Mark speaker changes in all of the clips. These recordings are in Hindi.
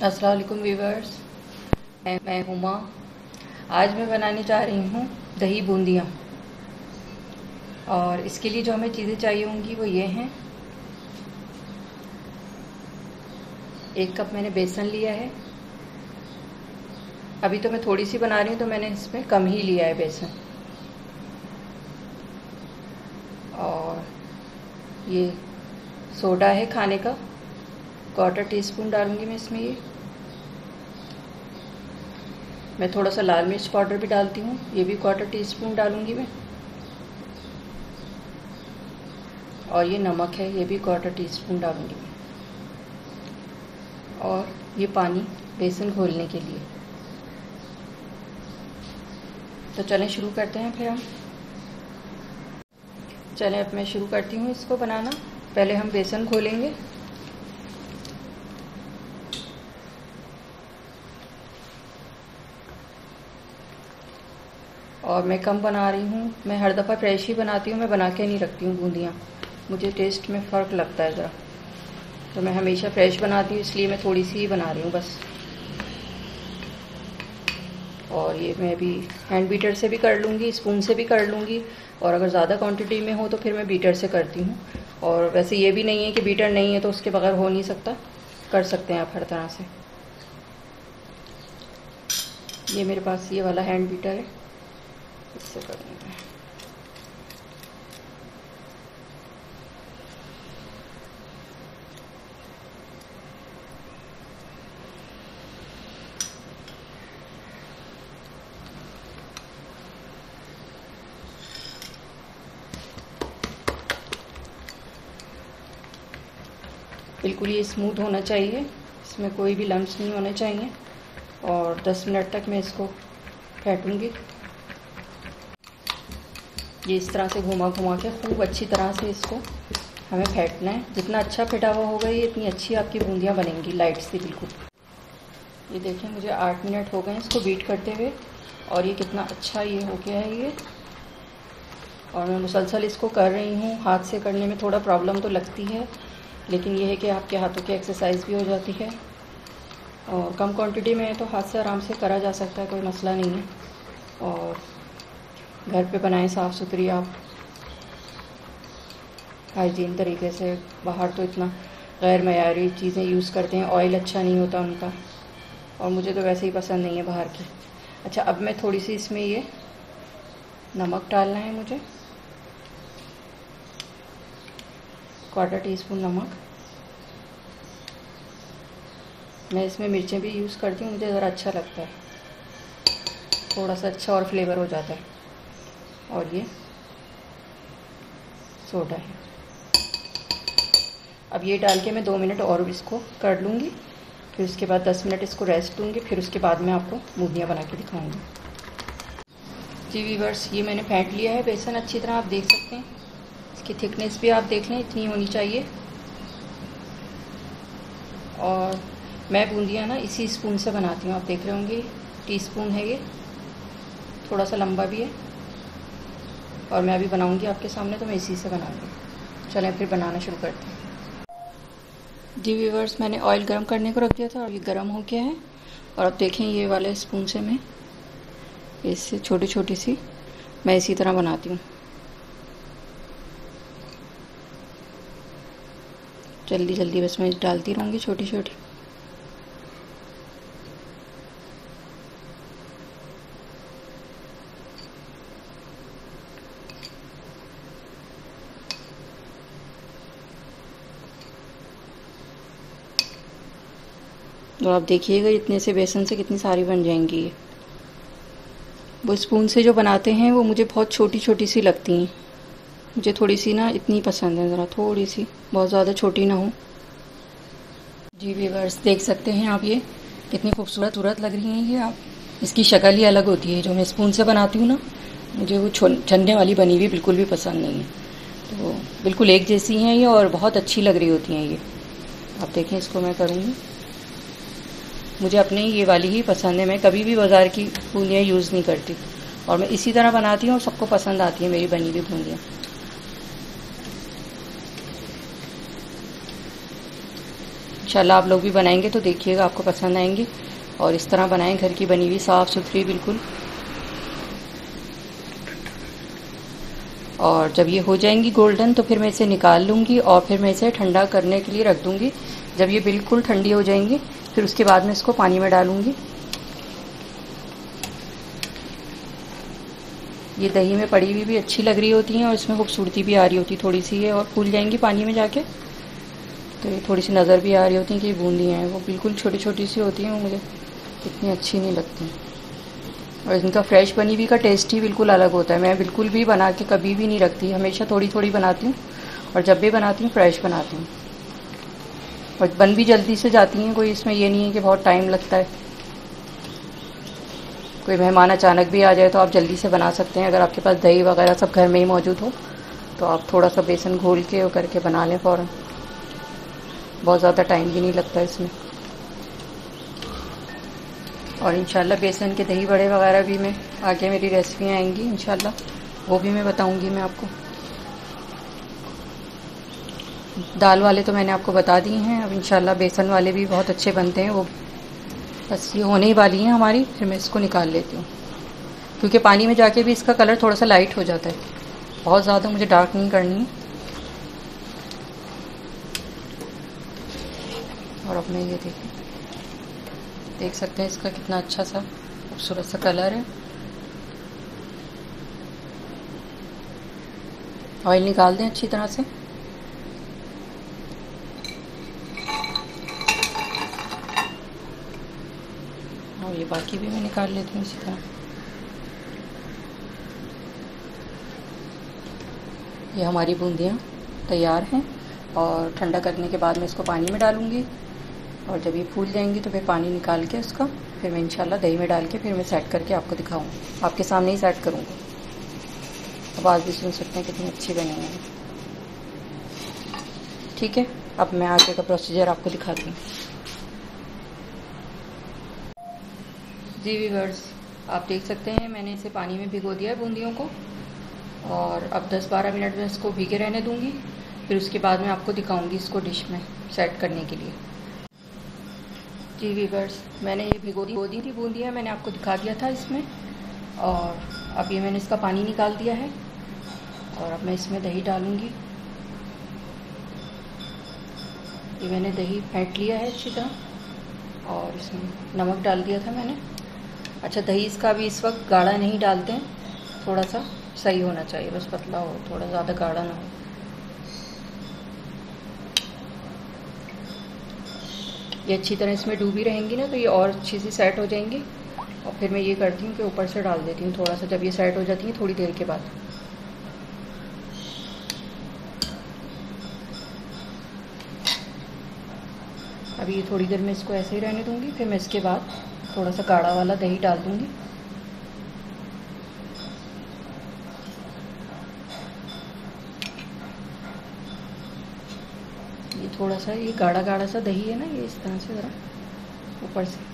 Speaker 1: अस्सलाम वालेकुम व्यूवर्स, मैं हुमा। आज मैं बनाने जा रही हूँ दही बूंदियाँ। और इसके लिए जो हमें चीज़ें चाहिए होंगी वो ये हैं। 1 कप मैंने बेसन लिया है। अभी तो मैं थोड़ी सी बना रही हूँ तो मैंने इसमें कम ही लिया है बेसन। और ये सोडा है खाने का, 1/4 टीस्पून डालूँगी मैं इसमें। मैं थोड़ा सा लाल मिर्च पाउडर भी डालती हूँ, ये भी 1/4 टीस्पून डालूँगी मैं। और ये नमक है, ये भी 1/4 टीस्पून डालूँगी मैं। और ये पानी बेसन घोलने के लिए। तो चलें शुरू करते हैं फिर हम। चलें अब मैं शुरू करती हूँ इसको बनाना। पहले हम बेसन घोलेंगे। और मैं कम बना रही हूँ, मैं हर दफ़ा फ्रेश ही बनाती हूँ, मैं बना के नहीं रखती हूँ बूंदियाँ। मुझे टेस्ट में फ़र्क लगता है ज़रा, तो मैं हमेशा फ्रेश बनाती हूँ, इसलिए मैं थोड़ी सी ही बना रही हूँ बस। और ये मैं भी हैंड बीटर से भी कर लूँगी, स्पून से भी कर लूँगी। और अगर ज़्यादा क्वांटिटी में हो तो फिर मैं बीटर से करती हूँ। और वैसे ये भी नहीं है कि बीटर नहीं है तो उसके बगैर हो नहीं सकता, कर सकते हैं आप हर तरह से। ये मेरे पास ये वाला हैंड बीटर है, इससे करूँगी मैं। बिल्कुल ये स्मूथ होना चाहिए, इसमें कोई भी लम्स नहीं होने चाहिए। और 10 मिनट तक मैं इसको फेंटूँगी। ये इस तरह से घुमा घुमा के खूब अच्छी तरह से इसको हमें फेंटना है। जितना अच्छा फेंटा हुआ होगा ये इतनी अच्छी आपकी बूंदियाँ बनेंगी, लाइट सी बिल्कुल। ये देखिए मुझे 8 मिनट हो गए इसको बीट करते हुए, और ये कितना अच्छा ये हो गया है ये। और मैं मुसलसल इसको कर रही हूँ। हाथ से करने में थोड़ा प्रॉब्लम तो लगती है, लेकिन ये है कि आपके हाथों की एक्सरसाइज भी हो जाती है। और कम क्वांटिटी में है तो हाथ से आराम से करा जा सकता है, कोई मसला नहीं है। और घर पे बनाएं साफ़ सुथरी आप, हाइजीन तरीके से। बाहर तो इतना गैर मयारी चीज़ें यूज़ करते हैं, ऑयल अच्छा नहीं होता उनका, और मुझे तो वैसे ही पसंद नहीं है बाहर की। अच्छा, अब मैं थोड़ी सी इसमें ये नमक डालना है मुझे, 1/4 टीस्पून नमक। मैं इसमें मिर्चें भी यूज़ करती हूँ, मुझे ज़रा अच्छा लगता है, थोड़ा सा अच्छा और फ्लेवर हो जाता है। और ये सोडा है। अब ये डाल के मैं 2 मिनट और इसको कर लूँगी, फिर उसके बाद 10 मिनट इसको रेस्ट दूँगी, फिर उसके बाद मैं आपको बूंदियाँ बना के दिखाऊँगी। जी व्यूअर्स, ये मैंने फेंट लिया है बेसन अच्छी तरह, आप देख सकते हैं। इसकी थिकनेस भी आप देख लें, इतनी होनी चाहिए। और मैं बूंदियाँ ना इसी स्पून से बनाती हूँ, आप देख रहे होंगे टीस्पून है ये, थोड़ा सा लंबा भी है। और मैं अभी बनाऊँगी आपके सामने, तो मैं इसी से बनाऊँगी। चलें फिर बनाना शुरू करते हैं। जी व्यूअर्स, मैंने ऑयल गर्म करने को रख दिया था और ये गर्म हो गया है। और अब देखें ये वाले स्पून से मैं इससे छोटी छोटी सी मैं इसी तरह बनाती हूँ। जल्दी जल्दी बस मैं डालती रहूँगी छोटी छोटी। तो आप देखिएगा इतने से बेसन से कितनी सारी बन जाएंगी ये। वो स्पून से जो बनाते हैं वो मुझे बहुत छोटी छोटी सी लगती हैं, मुझे थोड़ी सी ना इतनी पसंद है, ज़रा थोड़ी सी, बहुत ज़्यादा छोटी ना हो। जी व्यूअर्स, देख सकते हैं आप ये कितनी खूबसूरत लग रही हैं ये। आप इसकी शक्ल ही अलग होती है। जो मैं स्पून से बनाती हूँ ना, मुझे वो छन्ने वाली बनी हुई बिल्कुल भी पसंद नहीं है। तो बिल्कुल एक जैसी हैं ये और बहुत अच्छी लग रही होती हैं ये। आप देखें इसको मैं करूँगी, मुझे अपने ये वाली ही पसंद है। मैं कभी भी बाज़ार की बूंदियाँ यूज़ नहीं करती, और मैं इसी तरह बनाती हूँ और सबको पसंद आती है मेरी बनी हुई बूंदियाँ। इंशाल्लाह आप लोग भी बनाएंगे तो देखिएगा, आपको पसंद आएंगी। और इस तरह बनाएं, घर की बनी हुई साफ़ सुथरी बिल्कुल। और जब ये हो जाएंगी गोल्डन तो फिर मैं इसे निकाल लूँगी और फिर मैं इसे ठंडा करने के लिए रख दूँगी। जब ये बिल्कुल ठंडी हो जाएंगी फिर उसके बाद मैं इसको पानी में डालूँगी। ये दही में पड़ी हुई भी अच्छी लग रही होती हैं और इसमें खूबसूरती भी आ रही होती थोड़ी सी है, और फूल जाएंगी पानी में जाके तो ये थोड़ी सी नज़र भी आ रही होती हैं कि ये बूंदियाँ हैं। वो बिल्कुल छोटी छोटी सी होती हैं, वो मुझे इतनी अच्छी नहीं लगती। और इनका फ्रेश बनी हुई का टेस्ट ही बिल्कुल अलग होता है। मैं बिल्कुल भी बना के कभी भी नहीं रखती, हमेशा थोड़ी थोड़ी बनाती हूँ, और जब भी बनाती हूँ फ्रेश बनाती हूँ। और बन भी जल्दी से जाती हैं, कोई इसमें ये नहीं है कि बहुत टाइम लगता है। कोई मेहमान अचानक भी आ जाए तो आप जल्दी से बना सकते हैं। अगर आपके पास दही वगैरह सब घर में ही मौजूद हो तो आप थोड़ा सा बेसन घोल के वो करके बना लें फ़ौरन, बहुत ज़्यादा टाइम भी नहीं लगता इसमें। और इंशाल्लाह बेसन के दही बड़े वगैरह भी मैं आगे मेरी रेसिपियाँ आएंगी इंशाल्लाह, वो भी मैं बताऊंगी मैं आपको। दाल वाले तो मैंने आपको बता दिए हैं, अब इंशाल्लाह बेसन वाले भी बहुत अच्छे बनते हैं। वो बस ये होने ही वाली हैं हमारी, फिर मैं इसको निकाल लेती हूँ, क्योंकि पानी में जाके भी इसका कलर थोड़ा सा लाइट हो जाता है, बहुत ज़्यादा मुझे डार्क नहीं करनी है। और अब मैं ये देख सकते हैं इसका कितना अच्छा सा खूबसूरत सा कलर है। ऑयल निकाल दें अच्छी तरह से। और ये बाकी भी मैं निकाल लेती हूँ इसी तरह। ये हमारी बूंदियाँ तैयार हैं, और ठंडा करने के बाद मैं इसको पानी में डालूँगी, और जब ये फूल जाएंगी तो फिर पानी निकाल के उसका फिर मैं इंशाल्लाह दही में डाल के फिर मैं सेट करके आपको दिखाऊँगी। आपके सामने ही सेट करूँगी, आवाज़ भी सुन सकते हैं कितनी अच्छी बनी है। ठीक है, अब मैं आगे का प्रोसीजर आपको दिखाती हूँ। जी व्यूअर्स, आप देख सकते हैं मैंने इसे पानी में भिगो दिया है बूंदियों को, और अब 10-12 मिनट में इसको भीगे रहने दूँगी। फिर उसके बाद मैं आपको दिखाऊँगी इसको डिश में सेट करने के लिए। जी व्यूअर्स, मैंने ये भिगो दी थी बूंदियाँ, मैंने आपको दिखा दिया था इसमें। और अब ये मैंने इसका पानी निकाल दिया है, और अब मैं इसमें दही डालूँगी। ये मैंने दही फेंट लिया है अच्छी तरह, और इसमें नमक डाल दिया था मैंने। अच्छा, दही इसका भी इस वक्त गाढ़ा नहीं डालते हैं, थोड़ा सा सही होना चाहिए, बस पतला हो, थोड़ा ज़्यादा गाढ़ा ना हो। ये अच्छी तरह इसमें डूबी रहेंगी ना तो ये और अच्छी सी सेट हो जाएंगी। और फिर मैं ये करती हूँ कि ऊपर से डाल देती हूँ थोड़ा सा, जब ये सेट हो जाती है थोड़ी देर के बाद। अभी ये थोड़ी देर में इसको ऐसे ही रहने दूँगी, फिर मैं इसके बाद थोड़ा सा गाढ़ा वाला दही डाल दूँगी। ये थोड़ा सा ये गाढ़ा गाढ़ा सा दही है ना, ये इस तरह से ज़रा ऊपर से।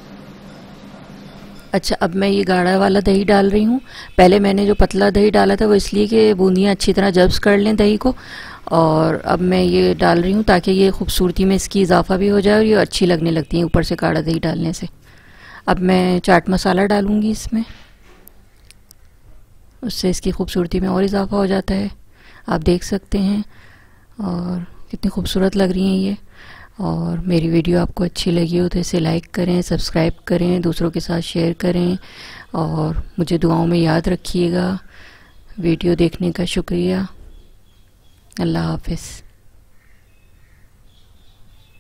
Speaker 1: अच्छा, अब मैं ये गाढ़ा वाला दही डाल रही हूँ। पहले मैंने जो पतला दही डाला था वो इसलिए कि बूंदियाँ अच्छी तरह जब्स कर लें दही को, और अब मैं ये डाल रही हूँ ताकि ये खूबसूरती में इसकी इजाफा भी हो जाए और ये अच्छी लगने लगती है ऊपर से गाढ़ा दही डालने से। अब मैं चाट मसाला डालूँगी इसमें, उससे इसकी खूबसूरती में और इजाफा हो जाता है। आप देख सकते हैं, और कितनी खूबसूरत लग रही हैं ये। और मेरी वीडियो आपको अच्छी लगी हो तो इसे लाइक करें, सब्सक्राइब करें, दूसरों के साथ शेयर करें, और मुझे दुआओं में याद रखिएगा। वीडियो देखने का शुक्रिया। अल्लाह हाफ़िज़।